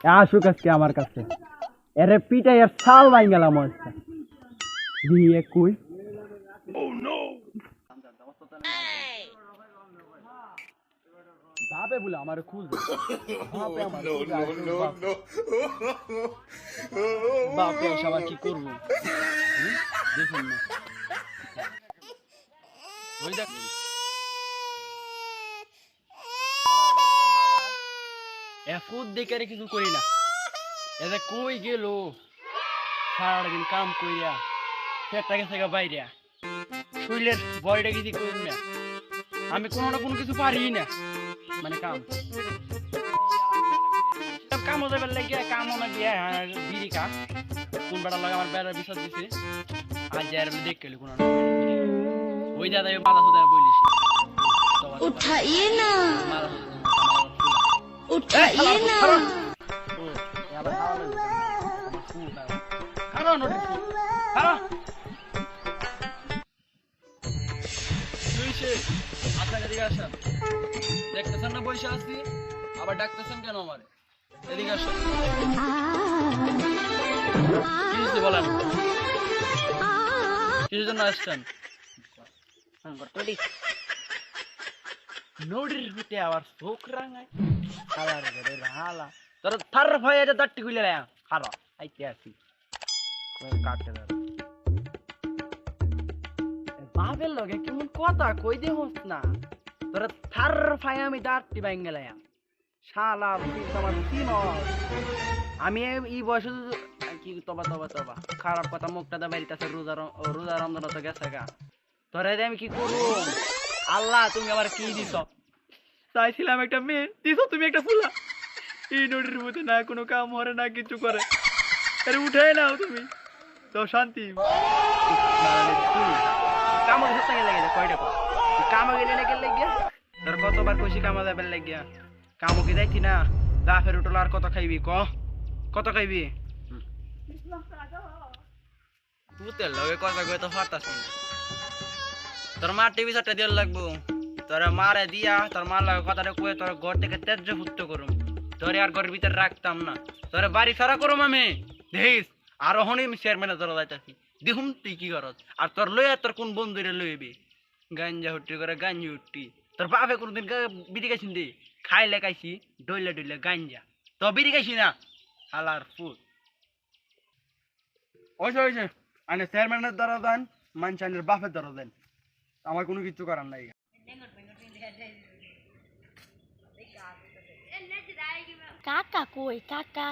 আসুক আজকে আমার কাছে, এরে পিটাই আর ছাল ভাই গেলাম আজকে দিয়ে কই বাপে বলে আমার খুঁজবে, বাপে আমার খুঁজে আসুক, বাপে এসে আবার কি করবো দেখুন না, ওই দেখ এফুদ দেখে আর কিছু করি না, এদের কই গেল সারাদিন কাম কইরা পেটটা গেছে বাইরে শরীরের বডিটা কিছু করি না, আমি কোনো না কোনো কিছু পারি না, মানে কামও যাবার লাগিয়া কামও না গিয়া বিড়ি কাজ কোন বেড়া লাগে আমার বেড়ার বিষয় দিছে আর যার দেখ গেলি কোন ওই দাদা মাথা সুদা বলিস उठाइए ना उठाइए ना দেখতেছেন না বসে আছি আবার ডাকতেছেন কেন আমার এদিকে আসো কি বলেন কিসের জন্য আসছেন নড়ির হুটে আবার চোখ রাঙায় হালার ঘরে হালা তোর থার ভয়ে যে দাঁতটি খুলে হারা আইতে আসি কাটতে ধর বাপের লগে কেমন কথা কই দে হস না তোর থার ফাই আমি দাঁতটি ভাঙ গেলাম শালা তোমার তিন আমি এই বয়সে কি তবা তবা তবা খারাপ কথা মুখটা দা বাড়িতে রোজা রোজা রমজান তো গেছে গা তোরে আমি কি করবো আল্লাহ তুমি আমার কি দিছ চাইছিলাম একটা মেয়ে দিছ তুমি একটা ফুলা এই নদীর মধ্যে না কোনো কাম হরে না কিছু করে আরে উঠাই নাও তুমি তো শান্তি কামা ঘুরতে গেলে গেছে কয়টা কামা গেলে না গেলে গিয়া তোর কতবার কইছি কামা যাবে লাগিয়া কামো কি যাইতি না গাফের উঠল আর কত খাইবি কত খাইবি পুতের লগে কথা কই তো ফাটাস না তোর মা টিভি সাথে দিয়ে লাগবো তোর মারে দিয়া তোর মার লাগে কথাটা কয়ে তোর ঘর থেকে তেজ্য ফুটতে করুম তোরে আর ঘরের ভিতরে রাখতাম না তোর বাড়ি সারা করুম আমি দেখিস আরো হনি আমি চেয়ারম্যানে ধরা যাইতাছি দেখুন তুই কি করস আর তোর লইয়া তোর কোন বন্ধুরে লইবি গাঞ্জা হুট্টি করে গাঞ্জি উঠটি তোর বাপে কোনদিন বিড়ি খাইছিন দি খাইলে খাইছি ডইলে ডইলে গাঞ্জা তো বিড়ি খাইছি না হালার ফুট ওইসে আনে চেয়ারম্যানের দ্বারা দেন মানসানের বাপের দ্বারা দেন আমার কোনো কিছু করার নাই काका कोई काका